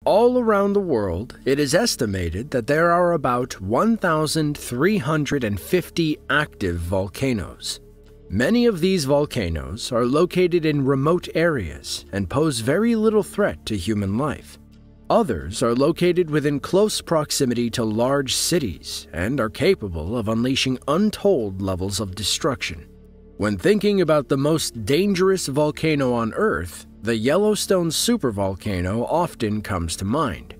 All around the world, it is estimated that there are about 1,350 active volcanoes. Many of these volcanoes are located in remote areas and pose very little threat to human life. Others are located within close proximity to large cities and are capable of unleashing untold levels of destruction. When thinking about the most dangerous volcano on Earth, the Yellowstone supervolcano often comes to mind.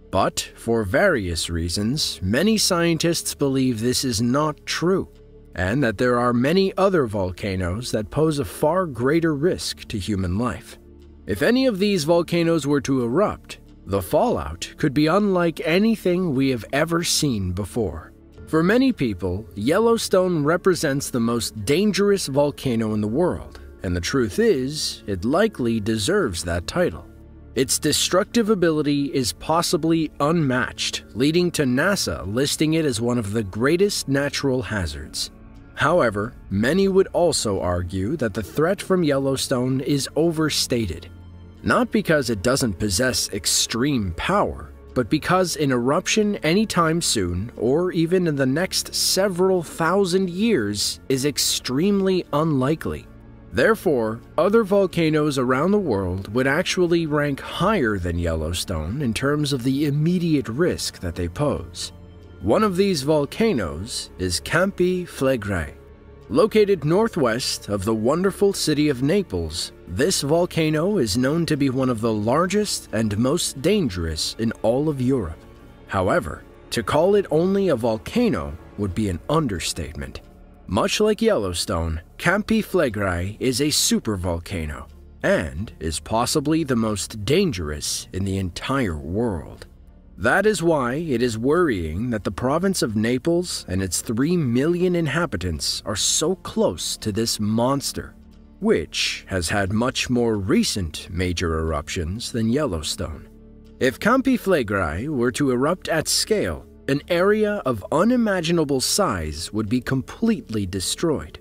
But, for various reasons, many scientists believe this is not true, and that there are many other volcanoes that pose a far greater risk to human life. If any of these volcanoes were to erupt, the fallout could be unlike anything we have ever seen before. For many people, Yellowstone represents the most dangerous volcano in the world, and the truth is, it likely deserves that title. Its destructive ability is possibly unmatched, leading to NASA listing it as one of the greatest natural hazards. However, many would also argue that the threat from Yellowstone is overstated. Not because it doesn't possess extreme power, but because an eruption anytime soon, or even in the next several thousand years, is extremely unlikely. Therefore, other volcanoes around the world would actually rank higher than Yellowstone in terms of the immediate risk that they pose. One of these volcanoes is Campi Flegrei. Located northwest of the wonderful city of Naples, this volcano is known to be one of the largest and most dangerous in all of Europe. However, to call it only a volcano would be an understatement. Much like Yellowstone, Campi Flegrei is a supervolcano and is possibly the most dangerous in the entire world. That is why it is worrying that the province of Naples and its 3 million inhabitants are so close to this monster, which has had much more recent major eruptions than Yellowstone. If Campi Flegrei were to erupt at scale, an area of unimaginable size would be completely destroyed.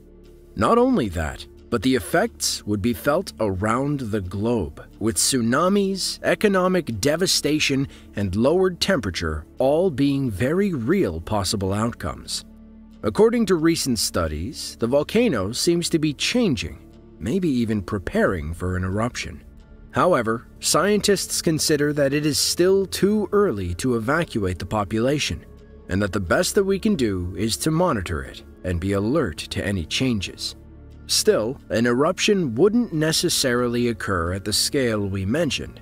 Not only that, but the effects would be felt around the globe, with tsunamis, economic devastation, and lowered temperature all being very real possible outcomes. According to recent studies, the volcano seems to be changing, maybe even preparing for an eruption. However, scientists consider that it is still too early to evacuate the population, and that the best that we can do is to monitor it and be alert to any changes. Still, an eruption wouldn't necessarily occur at the scale we mentioned.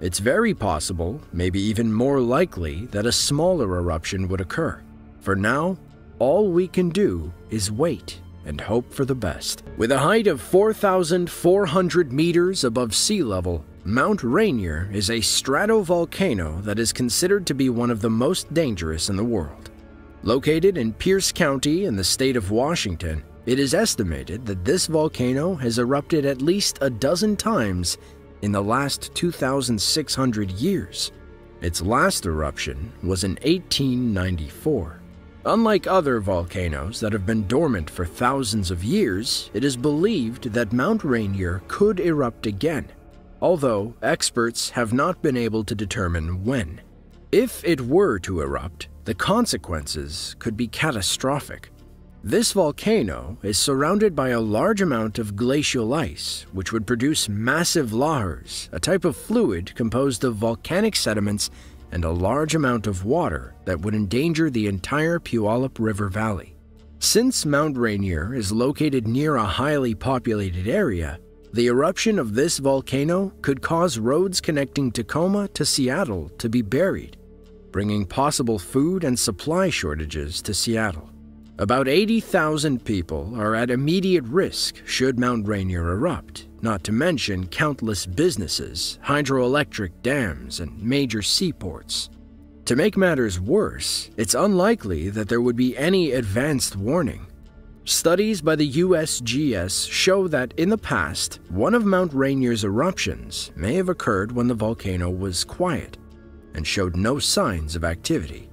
It's very possible, maybe even more likely, that a smaller eruption would occur. For now, all we can do is wait and hope for the best. With a height of 4,400 meters above sea level, Mount Rainier is a stratovolcano that is considered to be one of the most dangerous in the world. Located in Pierce County in the state of Washington, it is estimated that this volcano has erupted at least a dozen times in the last 2,600 years. Its last eruption was in 1894. Unlike other volcanoes that have been dormant for thousands of years, it is believed that Mount Rainier could erupt again, although experts have not been able to determine when. If it were to erupt, the consequences could be catastrophic. This volcano is surrounded by a large amount of glacial ice, which would produce massive lahars, a type of fluid composed of volcanic sediments and a large amount of water that would endanger the entire Puyallup River Valley. Since Mount Rainier is located near a highly populated area, the eruption of this volcano could cause roads connecting Tacoma to Seattle to be buried, bringing possible food and supply shortages to Seattle. About 80,000 people are at immediate risk should Mount Rainier erupt, not to mention countless businesses, hydroelectric dams, and major seaports. To make matters worse, it's unlikely that there would be any advanced warning. Studies by the USGS show that in the past, one of Mount Rainier's eruptions may have occurred when the volcano was quiet and showed no signs of activity.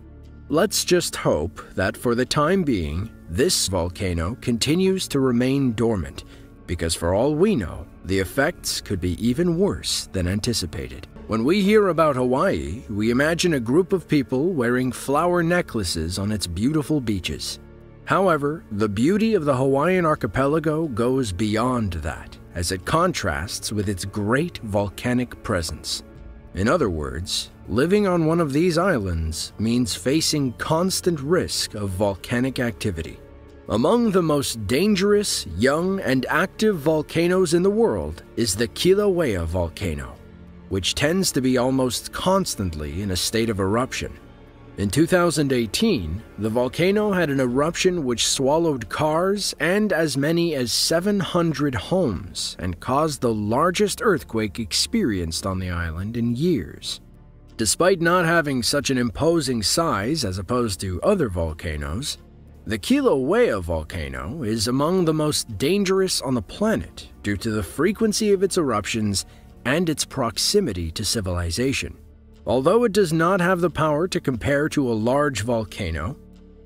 Let's just hope that for the time being, this volcano continues to remain dormant, because for all we know, the effects could be even worse than anticipated. When we hear about Hawaii, we imagine a group of people wearing flower necklaces on its beautiful beaches. However, the beauty of the Hawaiian archipelago goes beyond that, as it contrasts with its great volcanic presence. In other words, living on one of these islands means facing constant risk of volcanic activity. Among the most dangerous, young, and active volcanoes in the world is the Kilauea volcano, which tends to be almost constantly in a state of eruption. In 2018, the volcano had an eruption which swallowed cars and as many as 700 homes and caused the largest earthquake experienced on the island in years. Despite not having such an imposing size as opposed to other volcanoes, the Kilauea volcano is among the most dangerous on the planet due to the frequency of its eruptions and its proximity to civilization. Although it does not have the power to compare to a large volcano,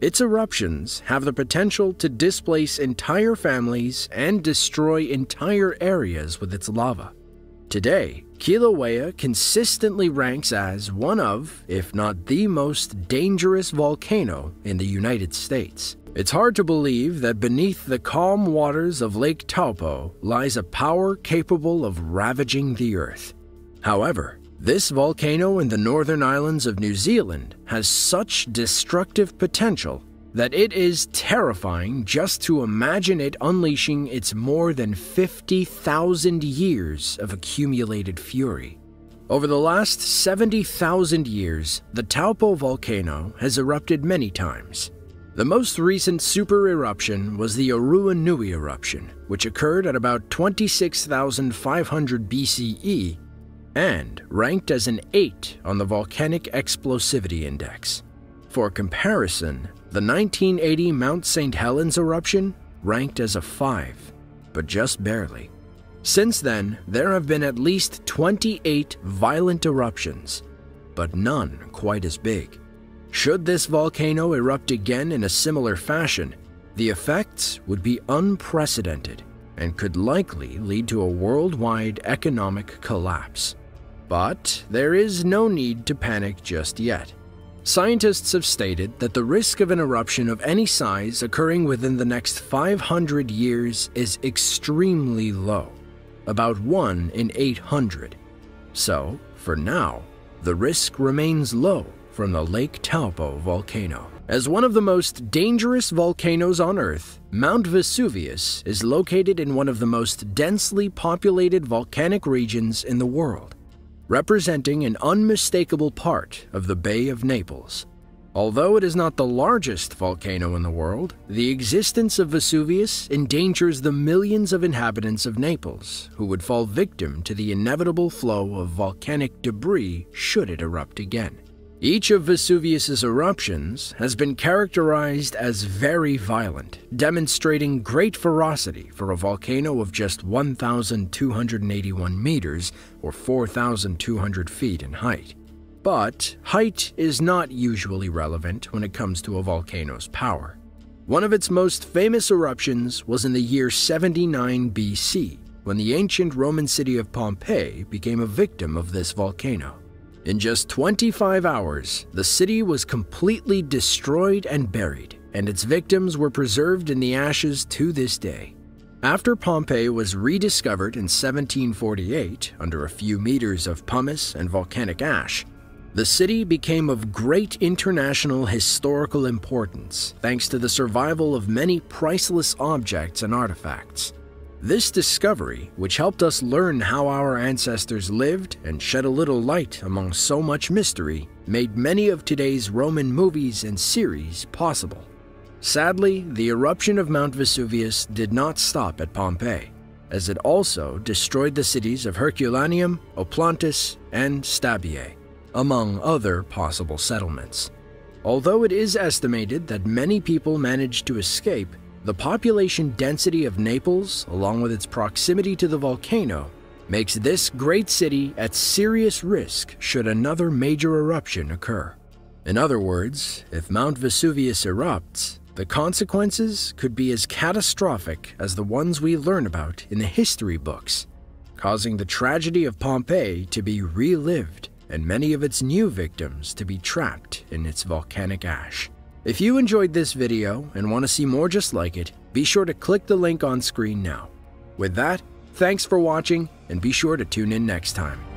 its eruptions have the potential to displace entire families and destroy entire areas with its lava. Today, Kilauea consistently ranks as one of, if not the most dangerous volcano in the United States. It's hard to believe that beneath the calm waters of Lake Taupo lies a power capable of ravaging the earth. However, this volcano in the northern islands of New Zealand has such destructive potential that it is terrifying just to imagine it unleashing its more than 50,000 years of accumulated fury. Over the last 70,000 years, the Taupo volcano has erupted many times. The most recent super eruption was the Oruanui eruption, which occurred at about 26,500 BCE and ranked as an 8 on the Volcanic Explosivity Index. For comparison, the 1980 Mount St. Helens eruption ranked as a 5, but just barely. Since then, there have been at least 28 violent eruptions, but none quite as big. Should this volcano erupt again in a similar fashion, the effects would be unprecedented and could likely lead to a worldwide economic collapse. But there is no need to panic just yet. Scientists have stated that the risk of an eruption of any size occurring within the next 500 years is extremely low, about 1 in 800. So, for now, the risk remains low from the Lake Taupo volcano. As one of the most dangerous volcanoes on Earth, Mount Vesuvius is located in one of the most densely populated volcanic regions in the world, representing an unmistakable part of the Bay of Naples. Although it is not the largest volcano in the world, the existence of Vesuvius endangers the millions of inhabitants of Naples who would fall victim to the inevitable flow of volcanic debris should it erupt again. Each of Vesuvius's eruptions has been characterized as very violent, demonstrating great ferocity for a volcano of just 1,281 meters or 4,200 feet in height. But height is not usually relevant when it comes to a volcano's power. One of its most famous eruptions was in the year 79 BC, when the ancient Roman city of Pompeii became a victim of this volcano. In just 25 hours, the city was completely destroyed and buried, and its victims were preserved in the ashes to this day. After Pompeii was rediscovered in 1748 under a few meters of pumice and volcanic ash, the city became of great international historical importance thanks to the survival of many priceless objects and artifacts. This discovery, which helped us learn how our ancestors lived and shed a little light among so much mystery, made many of today's Roman movies and series possible. Sadly, the eruption of Mount Vesuvius did not stop at Pompeii, as it also destroyed the cities of Herculaneum, Oplontis, and Stabiae, among other possible settlements. Although it is estimated that many people managed to escape, the population density of Naples, along with its proximity to the volcano, makes this great city at serious risk should another major eruption occur. In other words, if Mount Vesuvius erupts, the consequences could be as catastrophic as the ones we learn about in the history books. causing the tragedy of Pompeii to be relived and many of its new victims to be trapped in its volcanic ash. If you enjoyed this video and want to see more just like it, be sure to click the link on screen now. With that, thanks for watching and be sure to tune in next time.